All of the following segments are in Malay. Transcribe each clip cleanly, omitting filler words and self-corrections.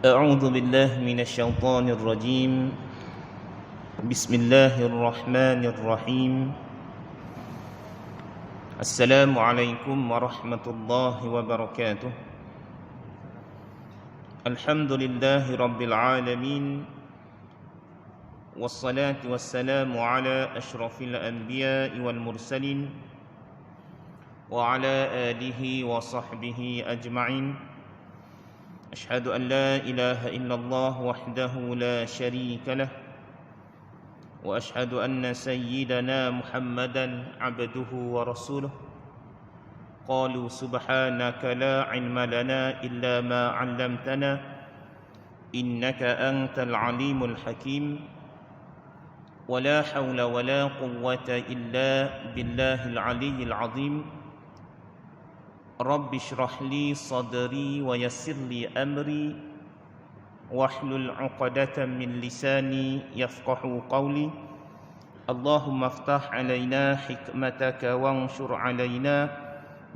أعوذ بالله من الشيطان الرجيم. بسم الله الرحمن الرحيم. السلام عليكم ورحمة الله وبركاته. الحمد لله رب العالمين، والصلاة والسلام على أشرف الأنبياء والمرسلين وعلى آله وصحبه أجمعين. أشهد أن لا إله إلا الله وحده لا شريك له، وأشهد أن سيدنا محمدا عبده ورسوله. قالوا سبحانك لا علم لنا إلا ما علمتنا إنك أنت العليم الحكيم. ولا حول ولا قوة إلا بالله العلي العظيم. رب اشرح لي صدري ويسر لي أمري واحلل عقدة من لساني يفقه قولي. اللهم افتح علينا حكمتك وانشر علينا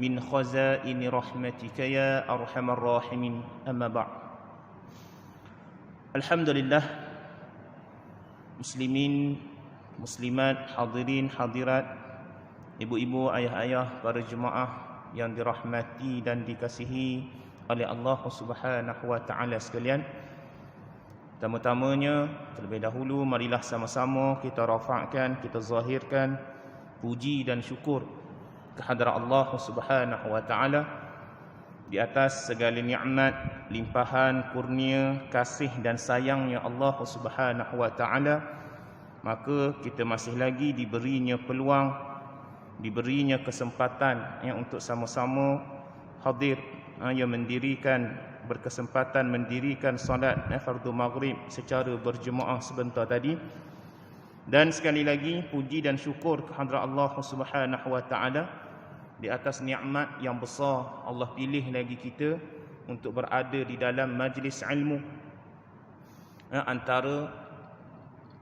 من خزائن رحمتك يا أرحم الراحمين. أما بعد. Alhamdulillah, muslimin, muslimat, hadirin, hadirat, ibu-ibu, ayah-ayah, para jemaah yang dirahmati dan dikasihi oleh Allah Subhanahu wa taala sekalian. Pertama-tamanya, terlebih dahulu marilah sama-sama kita rafa'kan, kita zahirkan puji dan syukur kehadrat Allah Subhanahu wa taala di atas segala nikmat, limpahan, kurnia, kasih dan sayangnya Allah Subhanahu wa taala. Maka kita masih lagi diberinya peluang, diberinya kesempatan untuk sama-sama hadir yang berkesempatan mendirikan solat fardu maghrib secara berjemaah sebentar tadi. Dan sekali lagi puji dan syukur kehadrat Allah Subhanahu wa taala di atas nikmat yang besar Allah pilih lagi kita untuk berada di dalam majlis ilmu. Antara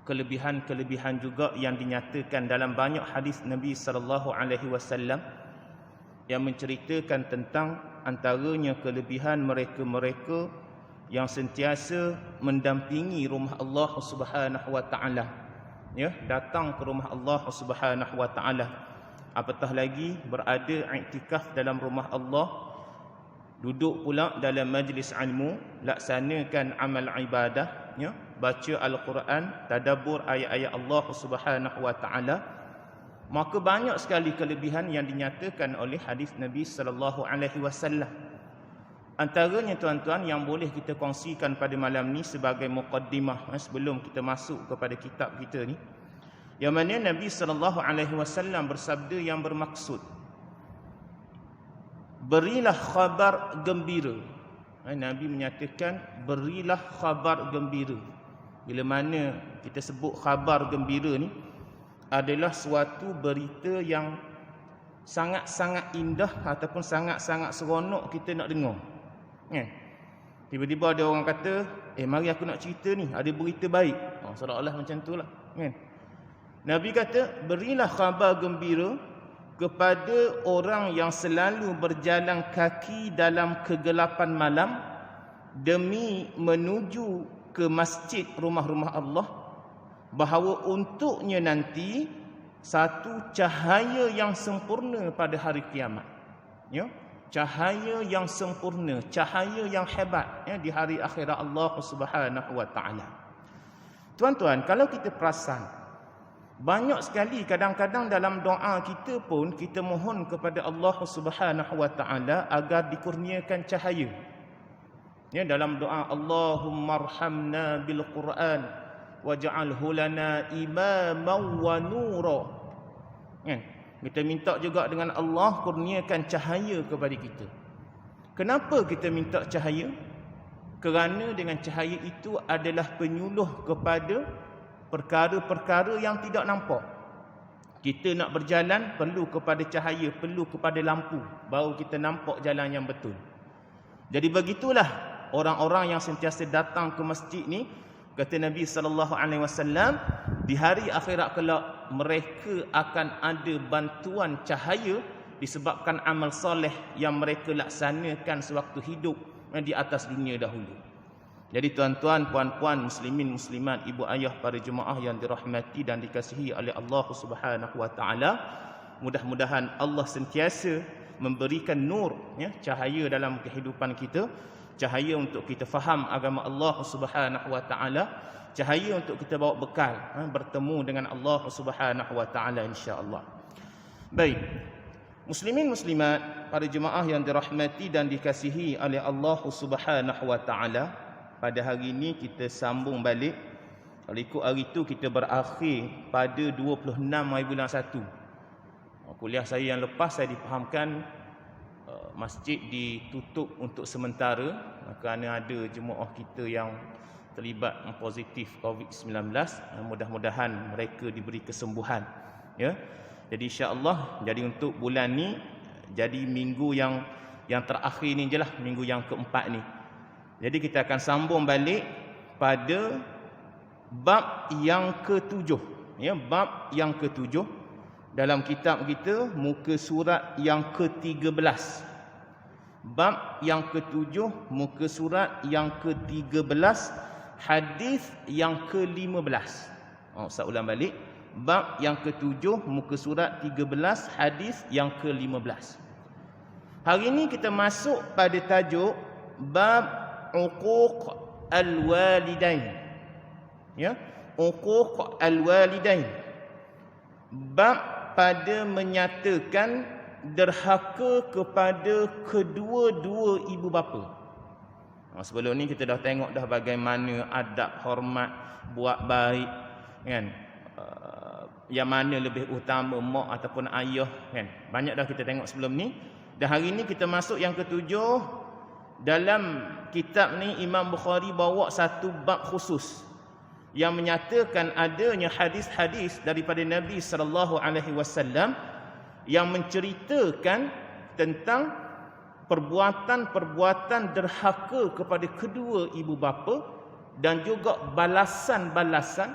kelebihan-kelebihan juga yang dinyatakan dalam banyak hadis Nabi sallallahu alaihi wasallam yang menceritakan tentang antaranya kelebihan mereka-mereka yang sentiasa mendampingi rumah Allah Subhanahu wa taala, datang ke rumah Allah Subhanahu wa taala, apatah lagi berada iktikaf dalam rumah Allah, duduk pula dalam majlis ilmu, laksanakan amal ibadah, baca Al-Quran, tadabbur ayat-ayat Allah Subhanahu wa taala. Maka banyak sekali kelebihan yang dinyatakan oleh hadis Nabi sallallahu alaihi wasallam. Antaranya tuan-tuan yang boleh kita kongsikan pada malam ni sebagai muqaddimah sebelum kita masuk kepada kitab kita ni, yang mana Nabi sallallahu alaihi wasallam bersabda yang bermaksud, berilah khabar gembira. Nabi menyatakan berilah khabar gembira. Bila mana kita sebut khabar gembira ni adalah suatu berita yang sangat-sangat indah ataupun sangat-sangat seronok kita nak dengar. Tiba-tiba ada orang kata, mari aku nak cerita ni, ada berita baik. Seolah-olah macam itulah. Nabi kata, berilah khabar gembira kepada orang yang selalu berjalan kaki dalam kegelapan malam demi menuju ke masjid rumah-rumah Allah, bahawa untuknya nanti satu cahaya yang sempurna pada hari kiamat. Cahaya yang sempurna, cahaya yang hebat di hari akhirat Allah Subhanahu wa taala. Tuan-tuan, kalau kita perasan, banyak sekali kadang-kadang dalam doa kita pun kita mohon kepada Allah Subhanahu wa taala agar dikurniakan cahaya. Dalam doa, Allahumma arhamna bil Quran waj'alhu lana imaman wa nura. Kita minta juga dengan Allah kurniakan cahaya kepada kita. Kenapa kita minta cahaya? Kerana dengan cahaya itu adalah penyuluh kepada perkara-perkara yang tidak nampak. Kita nak berjalan perlu kepada cahaya, perlu kepada lampu, baru kita nampak jalan yang betul. Jadi begitulah orang-orang yang sentiasa datang ke masjid ni, kata Nabi sallallahu alaihi wasallam, di hari akhirat kelak mereka akan ada bantuan cahaya disebabkan amal soleh yang mereka laksanakan sewaktu hidup di atas dunia dahulu. Jadi tuan-tuan, puan-puan, muslimin, muslimat, ibu ayah, para jemaah yang dirahmati dan dikasihi oleh Allah Subhanahu wa taala, mudah-mudahan Allah sentiasa memberikan nur, ya, cahaya dalam kehidupan kita, cahaya untuk kita faham agama Allah Subhanahu wa taala, cahaya untuk kita bawa bekal bertemu dengan Allah Subhanahu wa taala insya-Allah. Baik. Muslimin muslimat, para jemaah yang dirahmati dan dikasihi oleh Allah Subhanahu wa taala, pada hari ini kita sambung balik. Kalau ikut hari itu kita berakhir pada 26 hari bulan 1. Kuliah saya yang lepas saya difahamkan masjid ditutup untuk sementara kerana ada jemaah kita yang terlibat positif COVID-19. Mudah-mudahan mereka diberi kesembuhan, ya. Jadi insya-Allah, jadi untuk bulan ni, jadi minggu yang terakhir ni jelah, minggu yang keempat ni. Jadi kita akan sambung balik pada bab yang ke-7, ya, bab yang ke-7 dalam kitab kita, muka surat yang ke-13. Bab yang ke-7, muka surat yang ke-13, hadis yang ke-15. Saya ulang balik. Bab yang ke-7, muka surat 13, hadis yang ke-15. Hari ini kita masuk pada tajuk bab uquq al-walidain. Ya, uquq al-walidain. Bab pada menyatakan derhaka kepada kedua-dua ibu bapa. Sebelum ni kita dah tengok dah bagaimana adab hormat, buat baik, kan? Yang mana lebih utama, mak ataupun ayah, kan? Banyak dah kita tengok sebelum ni. Dan hari ni kita masuk yang ke-7. Dalam kitab ni Imam Bukhari bawa satu bab khusus yang menyatakan adanya hadis-hadis daripada Nabi sallallahu alaihi wasallam yang menceritakan tentang perbuatan-perbuatan derhaka kepada kedua ibu bapa dan juga balasan-balasan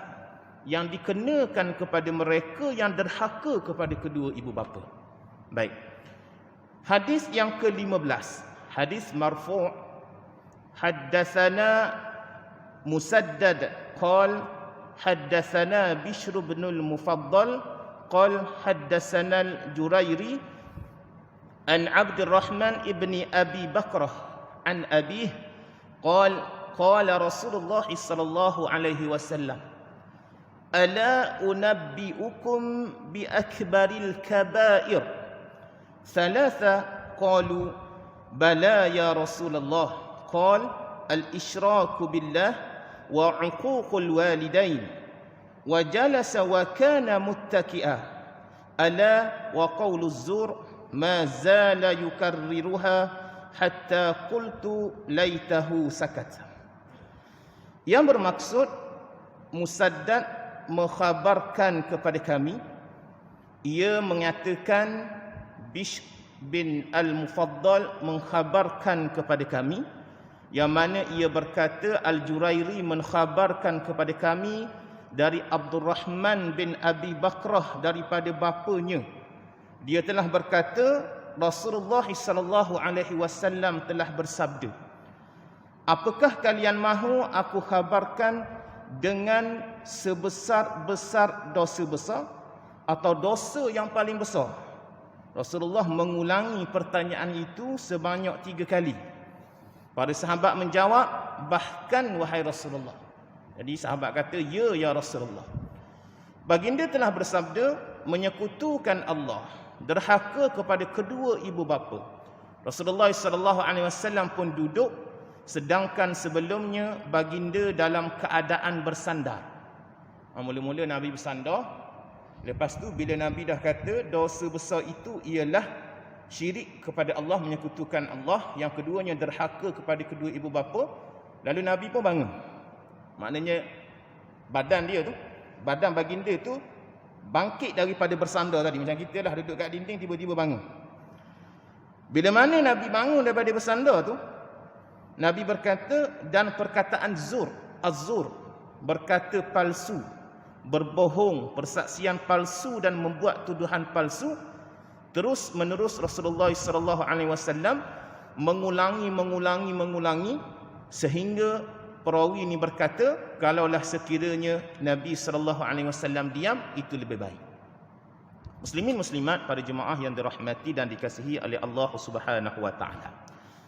yang dikenakan kepada mereka yang derhaka kepada kedua ibu bapa. Baik. Hadis yang ke-15. Hadis marfu'. Haddatsana Musaddad qala haddatsana Bishr bin al-Mufaddal qala haddatsana al-Jurairi an Abdurrahman ibn Abi Bakrah an abih qala qala Rasulullah sallallahu alaihi wasallam ala unabbiukum bi akbaril kaba'ir thalatha qalu bala ya Rasulullah qala al-isyraku billah wa 'uququl walidain wa jalasa wa kana muttaki'a ala wa qawluz zur ma zala yukarriruha hatta qultu laitahu sakat. Yang bermaksud Musaddad mengkhabarkan kepada kami, ia mengatakan Bishr bin al-Mufaddal mengkhabarkan kepada kami, yang mana ia berkata Al-Jurairi mengkhabarkan kepada kami dari Abdurrahman bin Abi Bakrah daripada bapanya. Dia telah berkata Rasulullah sallallahu alaihi wasallam telah bersabda, apakah kalian mahu aku khabarkan dengan sebesar-besar dosa besar atau dosa yang paling besar? Rasulullah mengulangi pertanyaan itu sebanyak 3 kali. Para sahabat menjawab, bahkan wahai Rasulullah. Jadi sahabat kata, ya Rasulullah. Baginda telah bersabda, menyekutukan Allah, derhaka kepada kedua ibu bapa. Rasulullah sallallahu alaihi wasallam pun duduk, sedangkan sebelumnya baginda dalam keadaan bersandar. Mula-mula Nabi bersandar. Lepas tu bila Nabi dah kata dosa besar itu ialah syirik kepada Allah, menyekutukan Allah, yang keduanya derhaka kepada kedua ibu bapa, lalu Nabi pun bangun. Maknanya badan dia tu, badan baginda tu bangkit daripada bersandar tadi. Macam kita lah duduk kat dinding tiba-tiba bangun. Bila mana Nabi bangun daripada bersandar tu, Nabi berkata, dan perkataan zur, az-zur, berkata palsu, berbohong, persaksian palsu dan membuat tuduhan palsu, terus menerus Rasulullah sallallahu alaihi wasallam mengulangi sehingga perawi ini berkata, kalaulah sekiranya Nabi SAW diam, itu lebih baik. Muslimin muslimat, para jemaah yang dirahmati dan dikasihi oleh Allah Subhanahu wa taala.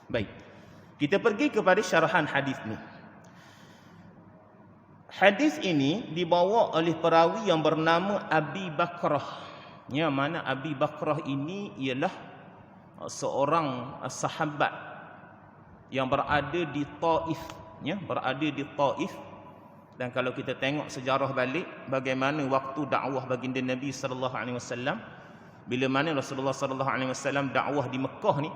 Baik. Kita pergi kepada syarahan hadis ni. Hadis ini dibawa oleh perawi yang bernama Abi Bakrah. Ya, mana Abi Bakrah ini ialah seorang sahabat yang berada di Taif, ya, berada di Taif. Dan kalau kita tengok sejarah balik bagaimana waktu dakwah baginda Nabi sallallahu alaihi wasallam, bila mana Rasulullah sallallahu alaihi wasallam dakwah di Mekah ni,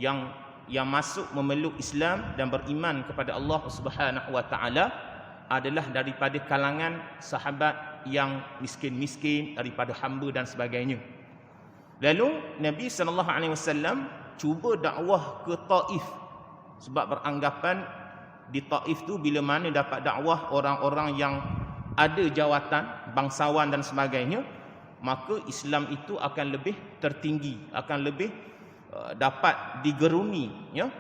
yang masuk memeluk Islam dan beriman kepada Allah Subhanahu wa taala adalah daripada kalangan sahabat yang miskin-miskin, daripada hamba dan sebagainya. Lalu Nabi sallallahu alaihi wasallam cuba dakwah ke Taif sebab beranggapan di Taif tu bila mana dapat dakwah orang-orang yang ada jawatan, bangsawan dan sebagainya, maka Islam itu akan lebih tertinggi, akan lebih dapat digeruni, ya.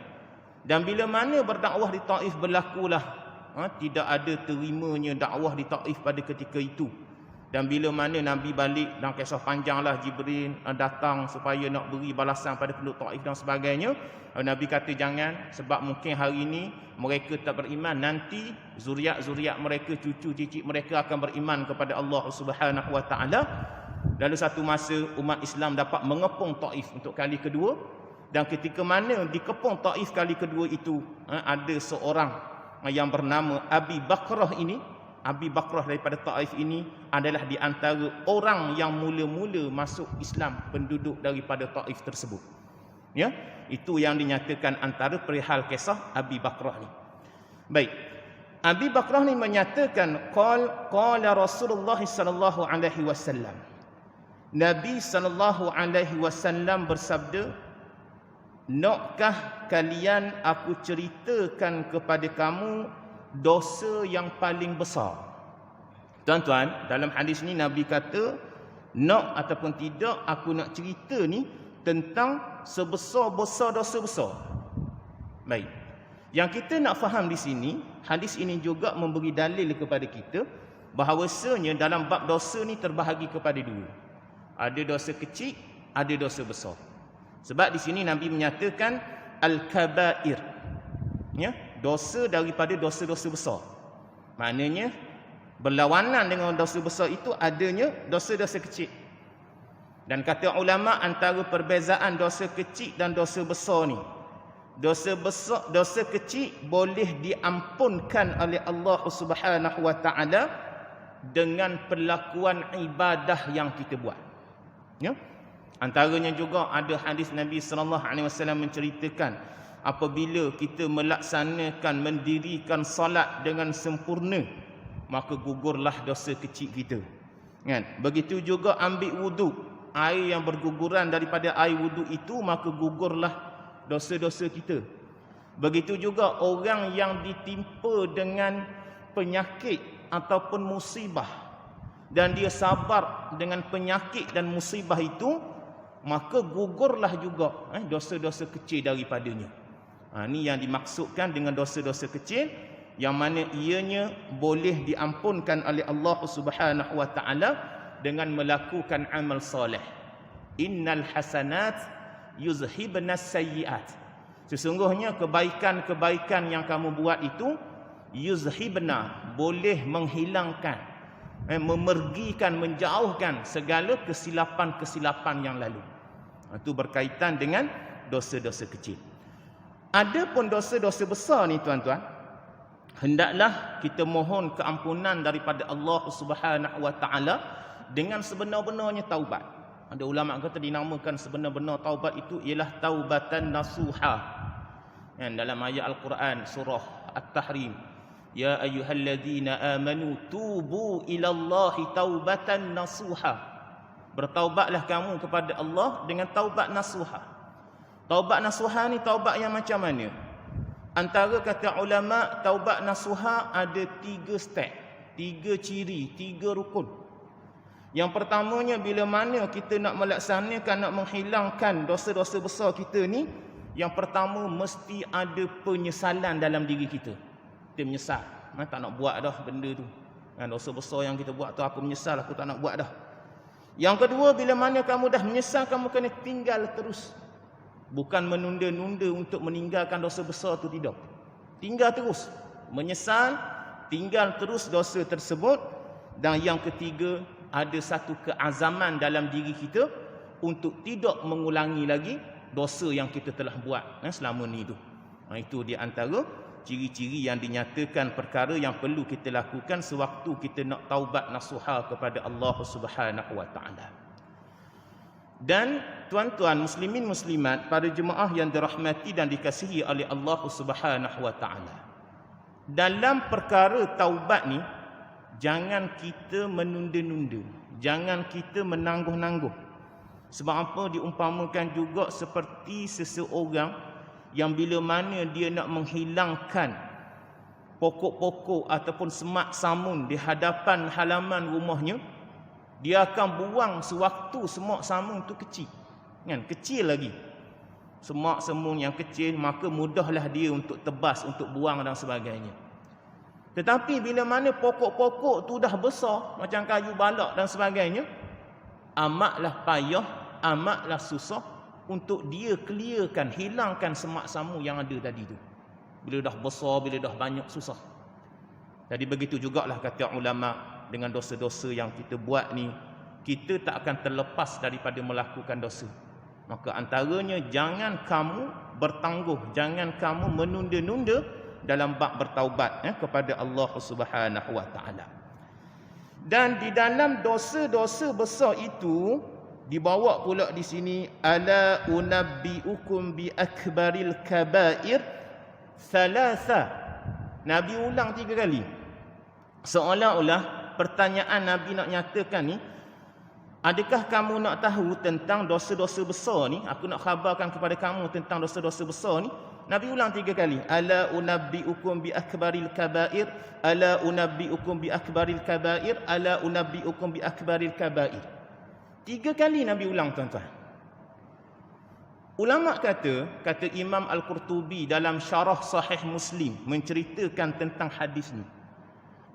Dan bila mana berdakwah di Taif berlakulah tidak ada terimanya dakwah di Taif pada ketika itu. Dan bila mana Nabi balik, dan kisah panjanglah, Jibril datang supaya nak beri balasan pada penduduk Taif dan sebagainya. Nabi kata jangan, sebab mungkin hari ini mereka tak beriman, nanti zuriat-zuriat mereka, cucu cicit mereka akan beriman kepada Allah Subhanahu wa taala. Lalu satu masa umat Islam dapat mengepung Taif untuk kali kedua, dan ketika mana dikepung Taif kali kedua itu, ada seorang yang bernama Abi Bakrah ini. Abi Bakrah daripada Taif ini adalah di antara orang yang mula-mula masuk Islam, penduduk daripada Taif tersebut. Ya, itu yang dinyatakan antara perihal kisah Abi Bakrah ni. Baik. Abi Bakrah ni menyatakan qala Rasulullah sallallahu alaihi wasallam. Nabi sallallahu alaihi wasallam bersabda, "Nakkah kalian aku ceritakan kepada kamu dosa yang paling besar?" Tuan-tuan, dalam hadis ni Nabi kata, nak ataupun tidak, aku nak cerita ni tentang sebesar-besar dosa besar. Baik. Yang kita nak faham di sini, hadis ini juga memberi dalil kepada kita bahawasanya dalam bab dosa ni terbahagi kepada dua. Ada dosa kecil, ada dosa besar. Sebab di sini Nabi menyatakan al-kabair. Ya, dosa daripada dosa-dosa besar. Maknanya berlawanan dengan dosa besar itu adanya dosa-dosa kecil. Dan kata ulama, antara perbezaan dosa kecil dan dosa besar ni, dosa kecil boleh diampunkan oleh Allah Subhanahu wa taala dengan perlakuan ibadah yang kita buat. Ya? Antaranya juga ada hadis Nabi sallallahu alaihi wasallam menceritakan, apabila kita melaksanakan, mendirikan solat dengan sempurna, maka gugurlah dosa kecil kita. Kan? Begitu juga ambil wuduk, air yang berguguran daripada air wuduk itu, maka gugurlah dosa-dosa kita. Begitu juga orang yang ditimpa dengan penyakit ataupun musibah, dan dia sabar dengan penyakit dan musibah itu, maka gugurlah juga dosa-dosa kecil daripadanya. Ini yang dimaksudkan dengan dosa-dosa kecil, yang mana ianya boleh diampunkan oleh Allah Subhanahu wa taala dengan melakukan amal soleh. Innal hasanat yuzhibnas sayyiat. Sesungguhnya kebaikan-kebaikan yang kamu buat itu yuzhibna, boleh menghilangkan, memergikan, menjauhkan segala kesilapan-kesilapan yang lalu. Itu berkaitan dengan dosa-dosa kecil. Adapun dosa-dosa besar ni tuan-tuan, hendaklah kita mohon keampunan daripada Allah Subhanahu wa taala dengan sebenar-benarnya taubat. Ada ulama kata dinamakan sebenar-benar taubat itu ialah taubatan nasuha. Dalam ayat Al-Quran surah At-Tahrim, ya ayyuhalladzina amanu tubu ilallahi taubatan nasuha. Bertaubatlah kamu kepada Allah dengan taubat nasuha. Taubat nasuha ni taubat yang macam mana? Antara kata ulama, taubat nasuha ada 3 step, 3 ciri, 3 rukun. Yang pertamanya, bila mana kita nak melaksanakan, nak menghilangkan dosa-dosa besar kita ni, yang pertama mesti ada penyesalan dalam diri kita. Kita menyesal. Tak nak buat dah benda tu. Dosa besar yang kita buat tu aku menyesal, aku tak nak buat dah. Yang kedua, bila mana kamu dah menyesal, kamu kena tinggal terus. Bukan menunda-nunda untuk meninggalkan dosa besar tu, tidak. Tinggal terus. Menyesal, tinggal terus dosa tersebut. Dan yang ketiga, ada satu keazaman dalam diri kita untuk tidak mengulangi lagi dosa yang kita telah buat selama ni tu. Itu di antara ciri-ciri yang dinyatakan perkara yang perlu kita lakukan sewaktu kita nak taubat nasuha kepada Allah Subhanahu wa taala. Dan tuan-tuan muslimin muslimat, para jemaah yang dirahmati dan dikasihi oleh Allah Subhanahu wa taala. Dalam perkara taubat ni, jangan kita menunda-nunda, jangan kita menangguh-nangguh. Sebab apa? Diumpamakan juga seperti seseorang yang bila mana dia nak menghilangkan pokok-pokok ataupun semak samun di hadapan halaman rumahnya, dia akan buang sewaktu semak samun tu kecil. Kecil lagi. Semak samun yang kecil, maka mudahlah dia untuk tebas, untuk buang dan sebagainya. Tetapi bila mana pokok-pokok tu dah besar, macam kayu balak dan sebagainya, amatlah payah, amatlah susah untuk dia clearkan, hilangkan semak samu yang ada tadi tu. Bila dah besar, bila dah banyak, susah. Jadi begitu jugalah kata ulama, dengan dosa-dosa yang kita buat ni, kita tak akan terlepas daripada melakukan dosa. Maka antaranya, jangan kamu bertangguh, jangan kamu menunda-nunda dalam bab bertaubat kepada Allah Subhanahu wa taala. Dan di dalam dosa-dosa besar itu dibawa pula di sini, ala unabbiukum bi akbaril kabair thalatha. Nabi ulang 3 kali. Seolah-olah pertanyaan Nabi nak nyatakan ni, adakah kamu nak tahu tentang dosa-dosa besar ni? Aku nak khabarkan kepada kamu tentang dosa-dosa besar ni. Nabi ulang 3 kali. Ala unabbiukum bi akbaril kabair, ala unabbiukum bi akbaril kabair, ala unabbiukum bi akbaril kabair. 3 kali Nabi ulang, tuan-tuan. Ulama kata Imam Al-Qurtubi dalam syarah Sahih Muslim menceritakan tentang hadis ni.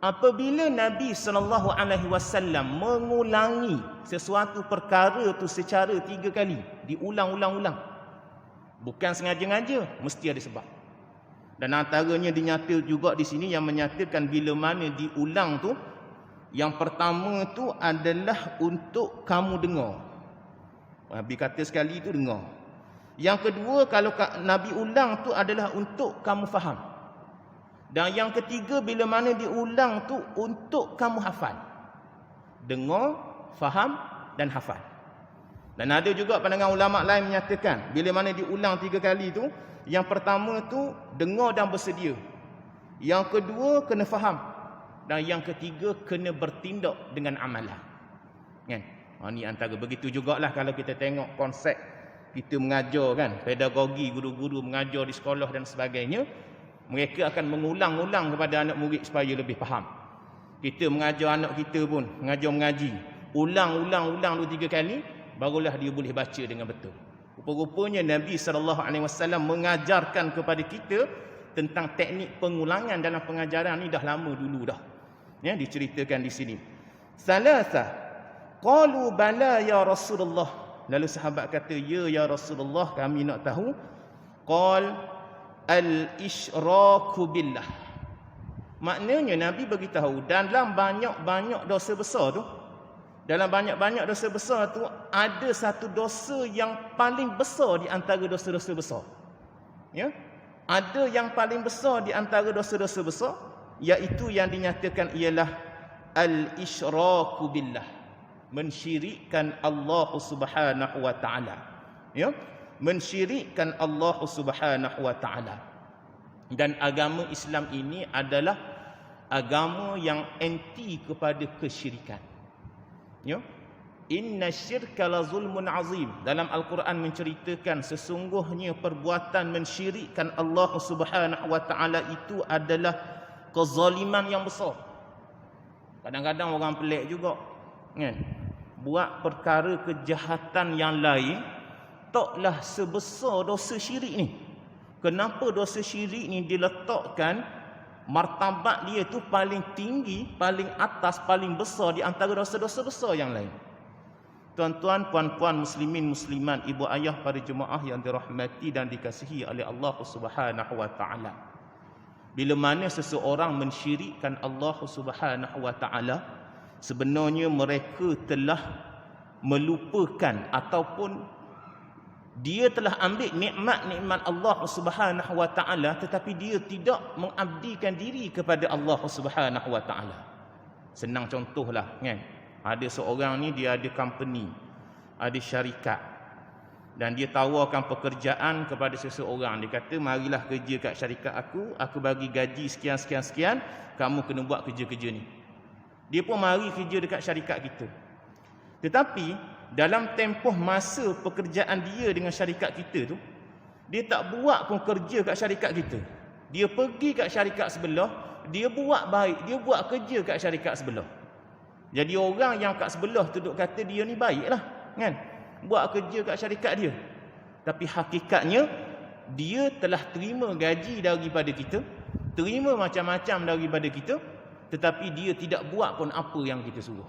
Apabila Nabi SAW mengulangi sesuatu perkara tu secara 3 kali, diulang-ulang-ulang, bukan sengaja-ngaja, mesti ada sebab. Dan antaranya dinyata juga di sini yang menyatakan bila mana diulang tu, yang pertama tu adalah untuk kamu dengar. Nabi kata sekali tu dengar. Yang kedua, kalau Nabi ulang tu adalah untuk kamu faham. Dan yang ketiga, bila mana diulang tu untuk kamu hafal. Dengar, faham dan hafal. Dan ada juga pandangan ulama lain menyatakan, bila mana diulang 3 kali tu, yang pertama tu dengar dan bersedia. Yang kedua, kena faham. Dan yang ketiga, kena bertindak dengan amalan. Ini antara. Begitu jugalah kalau kita tengok konsep kita mengajar kan, pedagogi, guru-guru mengajar di sekolah dan sebagainya, mereka akan mengulang-ulang kepada anak murid supaya lebih faham. Kita mengajar anak kita pun, mengaji, ulang-ulang dulu 3 kali, barulah dia boleh baca dengan betul. Rupa-rupanya Nabi SAW mengajarkan kepada kita tentang teknik pengulangan dalam pengajaran ni dah lama dulu dah. Diceritakan di sini. Salasa qalu bala ya Rasulullah. Lalu sahabat kata, ya Rasulullah, kami nak tahu. Qal al-isyraku billah. Maknanya Nabi beritahu, dalam banyak-banyak dosa besar tu, dalam banyak-banyak dosa besar tu, ada satu dosa yang paling besar di antara dosa-dosa besar. Ada yang paling besar di antara dosa-dosa besar, iaitu yang dinyatakan ialah al-isyraku billah, mensyirikkan Allah Subhanahu wa taala. Mensyirikkan Allah Subhanahu wa taala. Dan agama Islam ini adalah agama yang anti kepada kesyirikan. Inna syirka la zulmun azim. Dalam Al-Quran menceritakan sesungguhnya perbuatan mensyirikkan Allah Subhanahu wa taala itu adalah kezaliman yang besar. Kadang-kadang orang pelik juga, buat perkara kejahatan yang lain taklah sebesar dosa syirik ni. Kenapa dosa syirik ni diletakkan martabat dia tu paling tinggi, paling atas, paling besar di antara dosa-dosa besar yang lain. Tuan-tuan, puan-puan, muslimin, muslimat, ibu ayah para jemaah yang dirahmati dan dikasihi oleh Allah Subhanahu wa taala. Bila mana seseorang mensyirikkan Allah Subhanahu wa taala, sebenarnya mereka telah melupakan ataupun dia telah ambil nikmat-nikmat Allah Subhanahu wa taala, tetapi dia tidak mengabdikan diri kepada Allah Subhanahu wa taala. Senang contohlah kan. Ada seorang ni dia ada company, ada syarikat, dan dia tawarkan pekerjaan kepada seseorang. Dia kata, marilah kerja kat syarikat aku bagi gaji sekian, kamu kena buat kerja-kerja ni. Dia pun mari kerja dekat syarikat kita. Tetapi dalam tempoh masa pekerjaan dia dengan syarikat kita tu, dia tak buat pun kerja kat syarikat kita. Dia pergi kat syarikat sebelah, dia buat baik, dia buat kerja kat syarikat sebelah. Jadi orang yang kat sebelah tu duk kata dia ni baik lah kan, buat kerja kat syarikat dia. Tapi hakikatnya dia telah terima gaji daripada kita, terima macam-macam daripada kita, tetapi dia tidak buat pun apa yang kita suruh.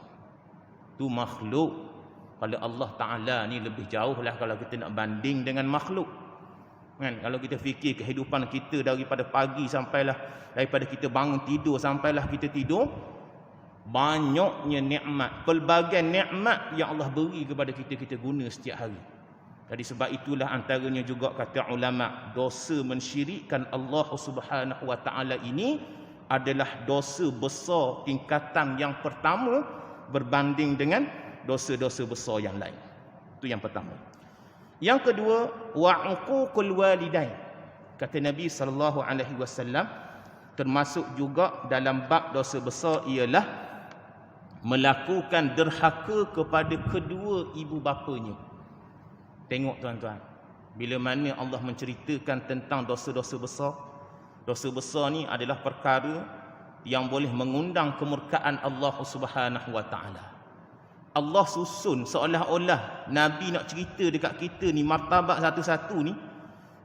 Tu makhluk. Kalau Allah Ta'ala ni lebih jauh lah kalau kita nak banding dengan makhluk kan. Kalau kita fikir kehidupan kita daripada pagi sampailah, daripada kita bangun tidur sampailah kita tidur, banyaknya nikmat, pelbagai nikmat yang Allah beri kepada kita, kita guna setiap hari. Jadi sebab itulah antaranya juga kata ulama, dosa mensyirikkan Allah Subhanahu wa taala ini adalah dosa besar tingkatan yang pertama berbanding dengan dosa-dosa besar yang lain. Itu yang pertama. Yang kedua, wa uququl walidain. Kata Nabi sallallahu alaihi wasallam, termasuk juga dalam bab dosa besar ialah melakukan derhaka kepada kedua ibu bapanya. Tengok tuan-tuan, bila mana Allah menceritakan tentang dosa-dosa besar, dosa besar ni adalah perkara yang boleh mengundang kemurkaan Allah Subhanahu wa taala. Allah susun seolah-olah Nabi nak cerita dekat kita ni, martabat satu-satu ni,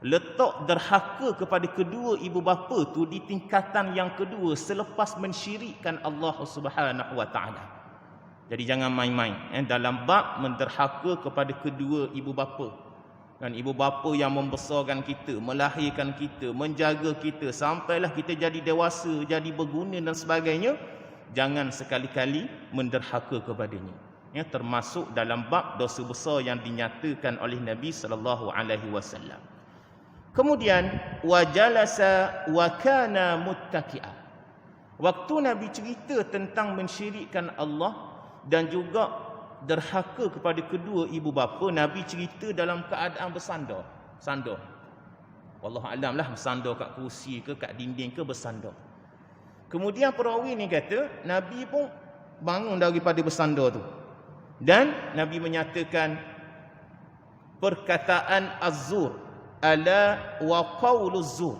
letak derhaka kepada kedua ibu bapa tu di tingkatan yang kedua selepas mensyirikkan Allah Subhanahu wa taala. Jadi jangan main-main dalam bab menderhaka kepada kedua ibu bapa. Kan, ibu bapa yang membesarkan kita, melahirkan kita, menjaga kita sampailah kita jadi dewasa, jadi berguna dan sebagainya, jangan sekali-kali menderhaka kepadanya. Termasuk dalam bab dosa besar yang dinyatakan oleh Nabi sallallahu alaihi wasallam. Kemudian wajalasa wa kana muttaqi'a. Waktu Nabi cerita tentang mensyirikkan Allah dan juga derhaka kepada kedua ibu bapa, Nabi cerita dalam keadaan bersandar. Sandar. Wallahu alam lah, bersandar kat kerusi ke, kat dinding ke, bersandar. Kemudian perawi ni kata Nabi pun bangun daripada bersandar tu. Dan Nabi menyatakan perkataan az-zur ala wa qauluz zur,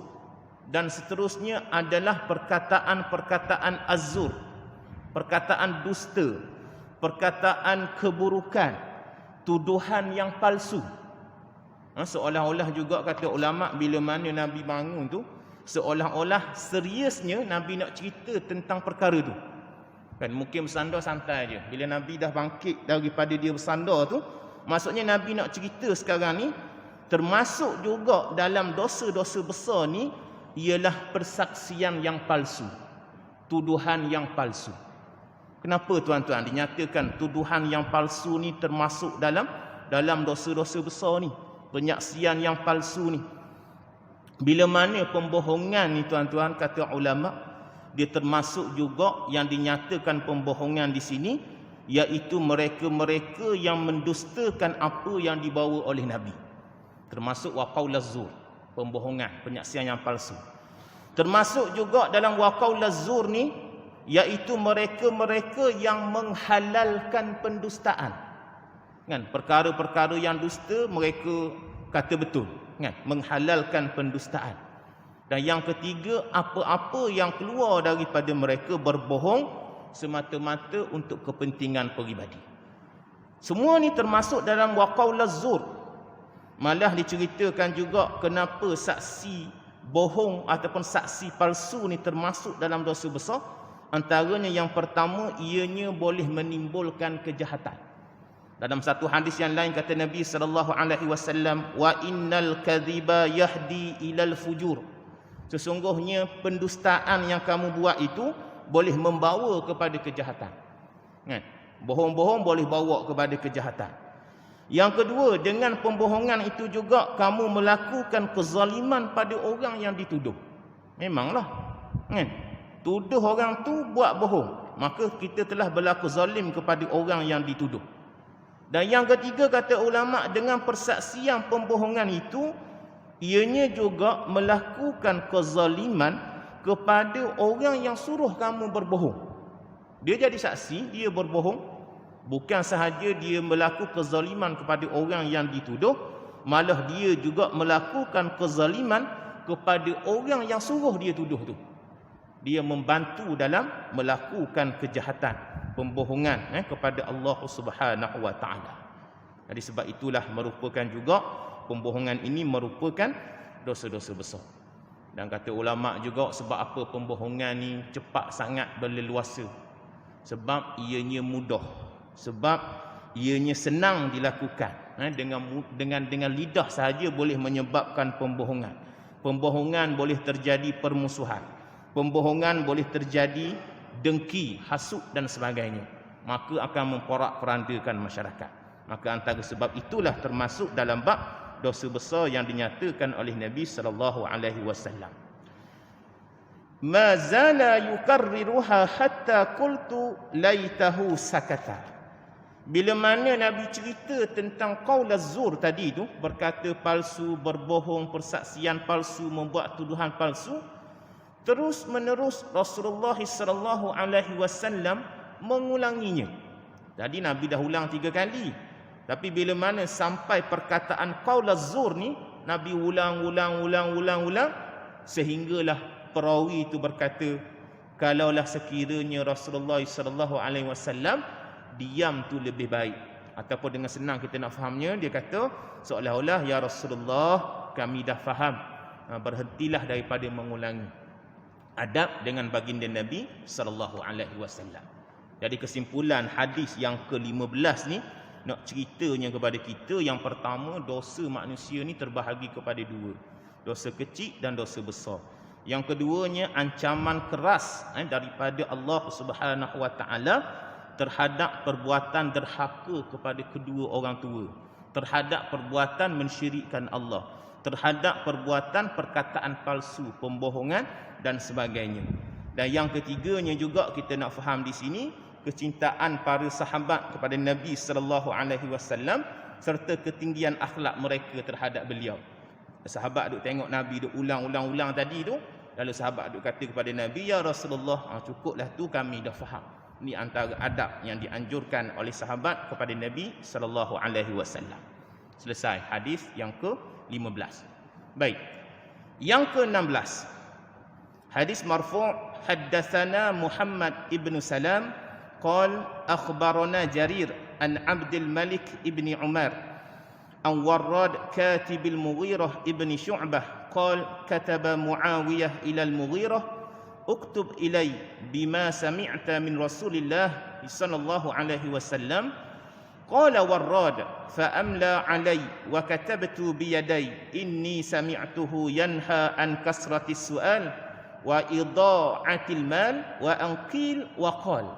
dan seterusnya adalah perkataan-perkataan az-zur, perkataan dusta, perkataan keburukan, tuduhan yang palsu. Seolah-olah juga kata ulama, bila mana Nabi bangun tu, seolah-olah seriusnya Nabi nak cerita tentang perkara tu. Kan mungkin bersandar santai je. Bila Nabi dah bangkit daripada dia bersandar tu, maksudnya Nabi nak cerita sekarang ni, termasuk juga dalam dosa-dosa besar ni ialah persaksian yang palsu, tuduhan yang palsu. Kenapa tuan-tuan dinyatakan tuduhan yang palsu ni termasuk dalam dosa-dosa besar ni, penyaksian yang palsu ni? Bila mana pembohongan ni tuan-tuan, kata ulama, dia termasuk juga yang dinyatakan pembohongan di sini, iaitu mereka-mereka yang mendustakan apa yang dibawa oleh Nabi. Termasuk wa qaulaz zur, pembohongan, penyaksian yang palsu. Termasuk juga dalam wa qaulaz zur ni, iaitu mereka-mereka yang menghalalkan pendustaan. Kan, perkara-perkara yang dusta mereka kata betul, kan, menghalalkan pendustaan. Dan yang ketiga, apa-apa yang keluar daripada mereka berbohong semata-mata untuk kepentingan peribadi. Semua ni termasuk dalam wa qaulaz zur. Malah diceritakan juga kenapa saksi bohong ataupun saksi palsu ni termasuk dalam dosa besar. Antaranya yang pertama, ianya boleh menimbulkan kejahatan. Dalam satu hadis yang lain kata Nabi SAW, wa innal kadhiba yahdi ilal fujur. Sesungguhnya pendustaan yang kamu buat itu boleh membawa kepada kejahatan. Kan? Bohong-bohong boleh bawa kepada kejahatan. Yang kedua, dengan pembohongan itu juga kamu melakukan kezaliman pada orang yang dituduh. Memanglah, kan? Tuduh orang tu buat bohong, maka kita telah berlaku zalim kepada orang yang dituduh. Dan yang ketiga kata ulama, dengan persaksian pembohongan itu, ianya juga melakukan kezaliman kepada orang yang suruh kamu berbohong. Dia jadi saksi, dia berbohong. Bukan sahaja dia melakukan kezaliman kepada orang yang dituduh, malah dia juga melakukan kezaliman kepada orang yang suruh dia tuduh tu. Dia membantu dalam melakukan kejahatan, pembohongan kepada Allah Subhanahu wa taala. Jadi sebab itulah merupakan juga pembohongan ini merupakan dosa-dosa besar. Dan kata ulama juga, sebab apa pembohongan ni cepat sangat berleluasa? Sebab ianya mudah, sebab ianya senang dilakukan. Dengan lidah sahaja boleh menyebabkan pembohongan. Pembohongan boleh terjadi permusuhan. Pembohongan boleh terjadi dengki, hasut dan sebagainya. Maka akan memporak-porandakan masyarakat. Maka antara sebab itulah termasuk dalam bab dosa besar yang dinyatakan oleh Nabi SAW. Ma zala yukarriruha hatta qultu laitahu sakata. Bila mana Nabi cerita tentang qaul az-zur tadi tu, berkata palsu, berbohong, persaksian palsu, membuat tuduhan palsu, terus menerus Rasulullah SAW mengulanginya. Jadi Nabi dah ulang 3 kali. Tapi bila mana sampai perkataan qaul az-zur ni, Nabi ulang sehinggalah perawi itu berkata, kalaulah sekiranya Rasulullah SAW diam tu lebih baik. Ataupun dengan senang kita nak fahamnya, dia kata seolah-olah, ya Rasulullah, kami dah faham, berhentilah daripada mengulangi. Adab dengan baginda Nabi SAW. Jadi kesimpulan hadis yang ke-15 ni nak ceritanya kepada kita, yang pertama, dosa manusia ni terbahagi kepada 2. Dosa kecil dan dosa besar. Yang keduanya, ancaman keras daripada Allah Subhanahu wa taala terhadap perbuatan derhaka kepada kedua orang tua, terhadap perbuatan mensyirikkan Allah, terhadap perbuatan perkataan palsu, pembohongan dan sebagainya. Dan yang ketiganya juga kita nak faham di sini, kecintaan para sahabat kepada Nabi SAW serta ketinggian akhlak mereka terhadap beliau. Sahabat duk tengok Nabi duk ulang tadi tu, lalu sahabat duk kata kepada Nabi, ya Rasulullah, cukuplah tu, kami dah faham. Ini antara adab yang dianjurkan oleh sahabat kepada Nabi SAW. Selesai hadis yang ke-15. Baik. Yang ke-16. Hadis marfu', haddatsana Muhammad ibn Salam qala akhbarana Jarir an Abdul Malik ibn Umar an Warrad katib al-Mughirah ibn Syu'bah qala kataba Muawiyah ila al-Mughirah uktub ilai bima sami'ta min Rasulillah sallallahu alaihi wasallam. Qala Warrad fa amla alai wa katabtu bi yaday inni sami'tuhu yanha an kasrati su'al wa ida'atil mal wa anqil wa qal.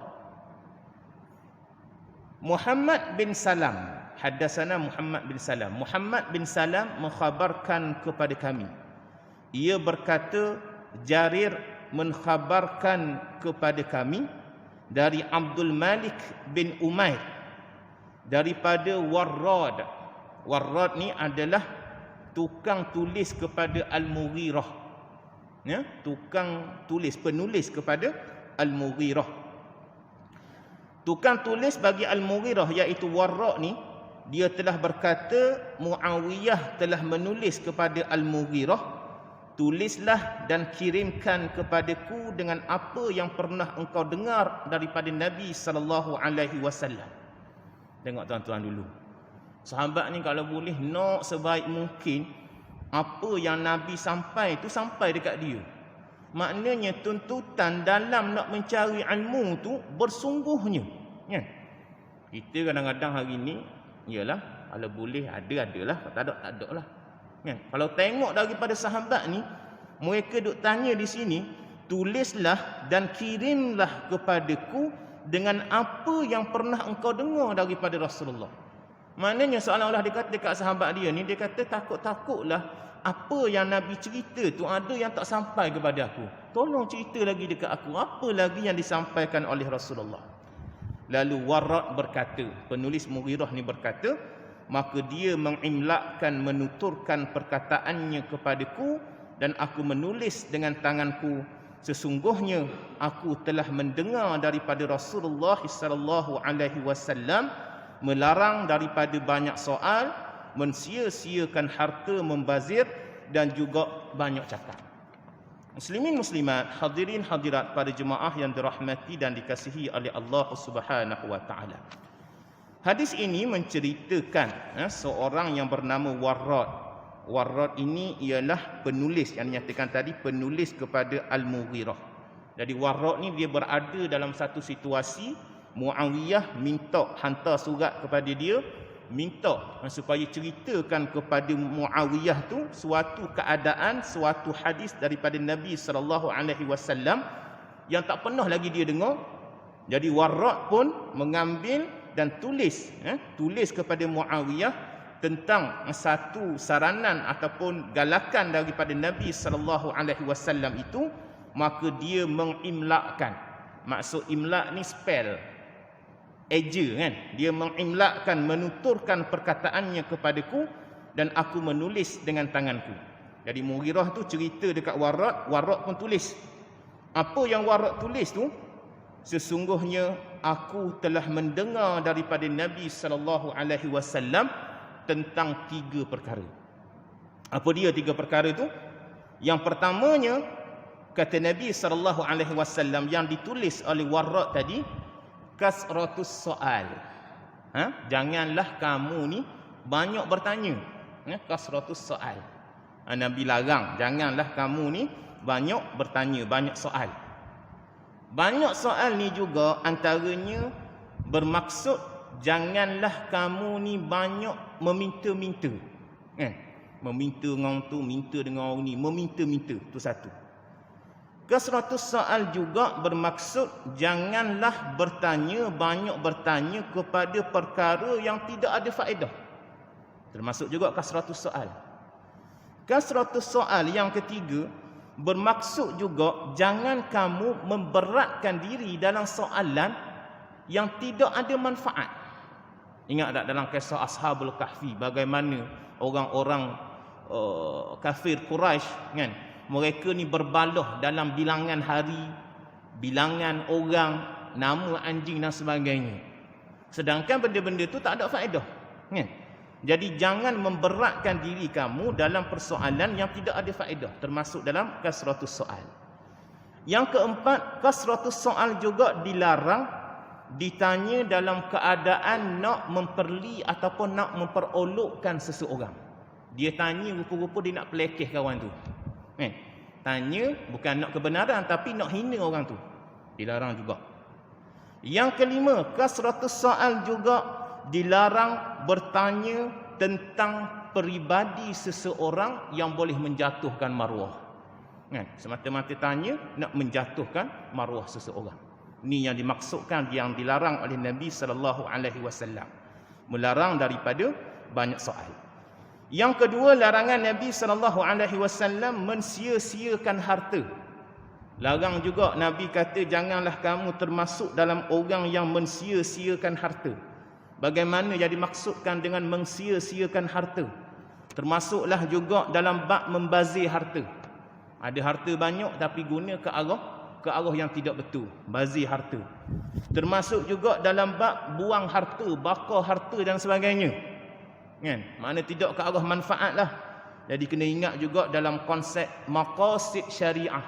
Muhammad bin Salam, haddatsana Muhammad bin Salam. Muhammad bin Salam mengkhabarkan kepada kami. Ia berkata, Jarir mengkhabarkan kepada kami dari Abdul Malik bin Umair daripada Warrad. Warrad ni adalah tukang tulis kepada Al-Mughirah. Ya, tukang tulis, penulis kepada Al-Mughirah. Tukang tulis bagi Al-Mughirah iaitu Warrad ni, dia telah berkata, Muawiyah telah menulis kepada Al-Mughirah, tulislah dan kirimkan kepadaku dengan apa yang pernah engkau dengar daripada Nabi SAW. Tengok tuan-tuan dulu. Sahabat ni kalau boleh nak sebaik mungkin Apa yang Nabi sampai tu sampai dekat dia. Maknanya tuntutan dalam nak mencari ilmu tu bersungguhnya. Kan? Kita kadang-kadang hari ni, ialah, kalau boleh adalah, kalau tak ada lah. Kan? Kalau tengok daripada sahabat ni, mereka duk tanya di sini, tulislah dan kirimlah kepadaku dengan apa yang pernah engkau dengar daripada Rasulullah. Maknanya seolah-olah dia kata dekat sahabat dia ni, dia kata takut-takutlah apa yang Nabi cerita tu ada yang tak sampai kepada aku. Tolong cerita lagi dekat aku, apa lagi yang disampaikan oleh Rasulullah. Lalu Warraq berkata, penulis Mughirah ni berkata, maka dia mengimlakkan, menuturkan perkataannya kepadaku dan aku menulis dengan tanganku. Sesungguhnya aku telah mendengar daripada Rasulullah sallallahu alaihi wasallam melarang daripada banyak soal, mensia-siakan harta, membazir dan juga banyak cakap. Muslimin muslimat, hadirin hadirat pada jemaah yang dirahmati dan dikasihi oleh Allah Subhanahu wa taala. Hadis ini menceritakan seorang yang bernama Warraq. Warraq ini ialah penulis yang dinyatakan tadi, penulis kepada Al-Mughirah. Jadi Warraq ni dia berada dalam satu situasi, Muawiyah minta, hantar surat kepada dia, minta supaya ceritakan kepada Muawiyah tu suatu keadaan, suatu hadis daripada Nabi sallallahu alaihi wasallam yang tak pernah lagi dia dengar. Jadi Warraq pun mengambil dan tulis kepada Muawiyah tentang satu saranan ataupun galakan daripada Nabi sallallahu alaihi wasallam itu, maka dia mengimlakkan. Maksud imlak ni spell, eja kan. Dia mengimlakkan, menuturkan perkataannya kepadaku dan aku menulis dengan tanganku. Jadi Mughirah tu cerita dekat Warraq, Warraq pun tulis. Apa yang Warraq tulis tu? Sesungguhnya aku telah mendengar daripada Nabi sallallahu alaihi wasallam tentang 3 perkara. Apa dia 3 perkara itu? Yang pertamanya, kata Nabi sallallahu alaihi wasallam yang ditulis oleh Warraq tadi, kasratus soal. Janganlah kamu ni banyak bertanya. Kasratus soal. Nabi larang, janganlah kamu ni banyak bertanya, banyak soal. Banyak soal ni juga antaranya bermaksud janganlah kamu ni banyak meminta-minta. Meminta dengan tu, minta dengan orang ni, meminta-minta. Tu satu. Kasratus soal juga bermaksud janganlah bertanya, banyak bertanya kepada perkara yang tidak ada faedah. Termasuk juga kasratus soal. Kasratus soal yang ketiga bermaksud juga jangan kamu memberatkan diri dalam soalan yang tidak ada manfaat. Ingat tak dalam kisah Ashabul Kahfi, bagaimana orang-orang kafir Quraisy kan, mereka ni berbalah dalam bilangan hari, bilangan orang, nama anjing dan sebagainya. Sedangkan benda-benda tu tak ada faedah kan? Jadi jangan memberatkan diri kamu dalam persoalan yang tidak ada faedah, termasuk dalam kasratus soal. Yang keempat, kasratus soal juga dilarang ditanya dalam keadaan nak memperli ataupun nak memperolokkan seseorang. Dia tanya rupa-rupa dia nak pelekeh kawan tu. Tanya bukan nak kebenaran tapi nak hina orang tu. Dilarang juga. Yang kelima, kasratus soal juga dilarang bertanya tentang peribadi seseorang yang boleh menjatuhkan maruah. Semata-mata tanya nak menjatuhkan maruah seseorang. Ini yang dimaksudkan, yang dilarang oleh Nabi sallallahu alaihi wasallam. Melarang daripada banyak soal. Yang kedua, larangan Nabi sallallahu alaihi wasallam mensia-siakan harta. Larang juga Nabi kata janganlah kamu termasuk dalam orang yang mensia-siakan harta. Bagaimana yang dimaksudkan dengan mensia-siakan harta? Termasuklah juga dalam bab membazir harta. Ada harta banyak tapi guna ke arah yang tidak betul, bazir harta. Termasuk juga dalam bab buang harta, bakar harta dan sebagainya. Kan? Makna tidak ke arah manfaat lah. Jadi kena ingat juga dalam konsep maqasid syariah.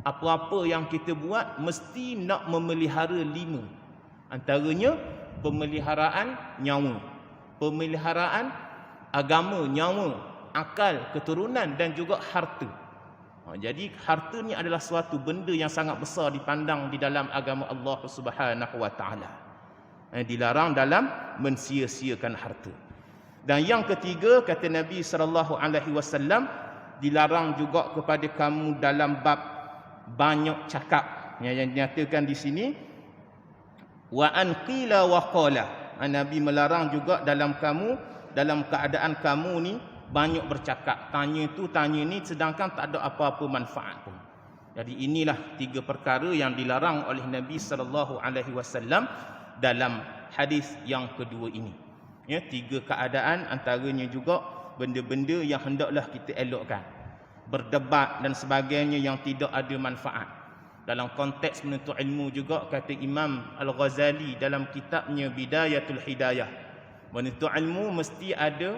Apa-apa yang kita buat mesti nak memelihara 5. Antaranya pemeliharaan nyawa, pemeliharaan agama, nyawa, akal, keturunan dan juga harta. Jadi harta ni adalah suatu benda yang sangat besar dipandang di dalam agama Allah Subhanahu wa taala. Dilarang dalam mensia-siakan harta. Dan yang ketiga, kata Nabi sallallahu alaihi wasallam, dilarang juga kepada kamu dalam bab banyak cakap. Yang dinyatakan di sini wa an qila wa qala. Nabi melarang juga dalam keadaan kamu ni banyak bercakap, tanya tu tanya ni, sedangkan tak ada apa-apa manfaat pun. Jadi inilah 3 perkara yang dilarang oleh Nabi sallallahu alaihi wasallam dalam hadis yang kedua ini. 3 keadaan, antaranya juga benda-benda yang hendaklah kita elokkan. Berdebat dan sebagainya yang tidak ada manfaat. Dalam konteks menuntut ilmu juga, kata Imam Al-Ghazali dalam kitabnya Bidayatul Hidayah, menuntut ilmu mesti ada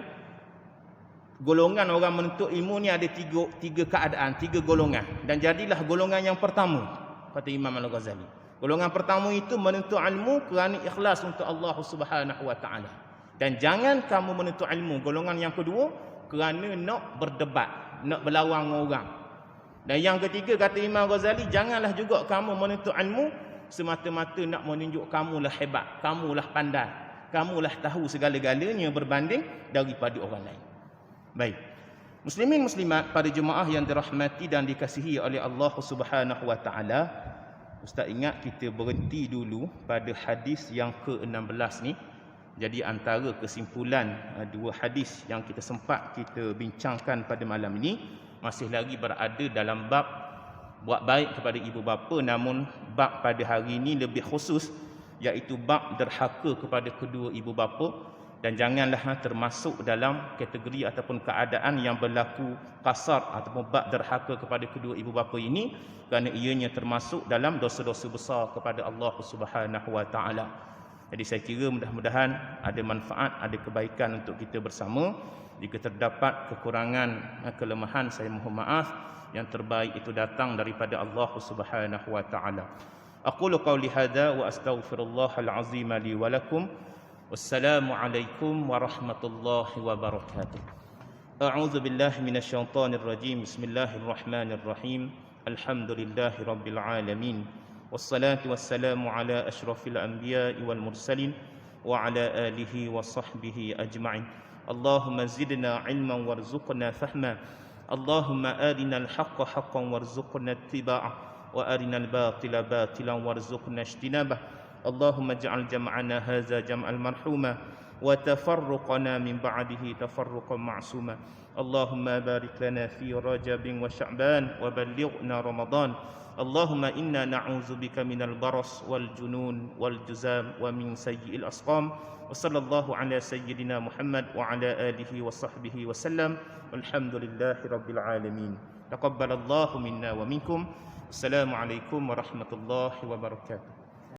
golongan orang menuntut ilmu ni, ada tiga keadaan, 3 golongan. Dan jadilah golongan yang pertama, kata Imam Al-Ghazali. Golongan pertama itu menuntut ilmu kerana ikhlas untuk Allah Subhanahu wa taala. Dan jangan kamu menuntut ilmu, golongan yang kedua, kerana nak berdebat, nak berlawan dengan orang. Dan yang ketiga, kata Imam Ghazali, janganlah juga kamu menuntut ilmu semata-mata nak menunjuk kamulah hebat, kamulah pandai, kamulah tahu segala-galanya berbanding daripada orang lain. Baik. Muslimin muslimat, pada jemaah yang dirahmati dan dikasihi oleh Allah Subhanahu wa taala, Ustaz ingat kita berhenti dulu pada hadis yang ke-16 ni. Jadi antara kesimpulan 2 hadis yang kita sempat kita bincangkan pada malam ini, masih lagi berada dalam bab buat baik kepada ibu bapa, namun bab pada hari ini lebih khusus, iaitu bab derhaka kepada kedua ibu bapa. Dan janganlah termasuk dalam kategori ataupun keadaan yang berlaku kasar ataupun bab derhaka kepada kedua ibu bapa ini, kerana ianya termasuk dalam dosa-dosa besar kepada Allah Subhanahu wa taala. Jadi saya kira mudah-mudahan ada manfaat, ada kebaikan untuk kita bersama. Jika terdapat kekurangan, kelemahan, saya mohon maaf. Yang terbaik itu datang daripada Allah Subhanahu wa taala. Aqulu qawli hadza wa astaghfirullahal azim li wa lakum. Wassalamualaikum warahmatullahi wabarakatuh. A'udzu billahi minasyaitonir rajim. Bismillahirrahmanirrahim. Alhamdulillahi rabbil alamin. Wassalatu wassalamu ala asyrafil anbiya'i wal mursalin wa ala alihi wa sahbihi ajma'in. Allahumma zidna ilman warzuqna fahma. Allahumma arina al-haqqa haqqan warzuqna ittiba'ah wa arina al-batila batilan warzuqna ijtinabah. اللهم اجعل جمعنا هذا جمعا مرحوما وتفرقنا من بعده تفرقا معصوما. اللهم بارك لنا في رجب وشعبان وبلغنا رمضان. اللهم إنا نعوذ بك من البرص والجنون والجزام ومن سيء الأسقام. وصلى الله على سيدنا محمد وعلى آله وصحبه وسلم. والحمد لله رب العالمين. تقبل الله منا ومنكم. السلام عليكم ورحمة الله وبركاته.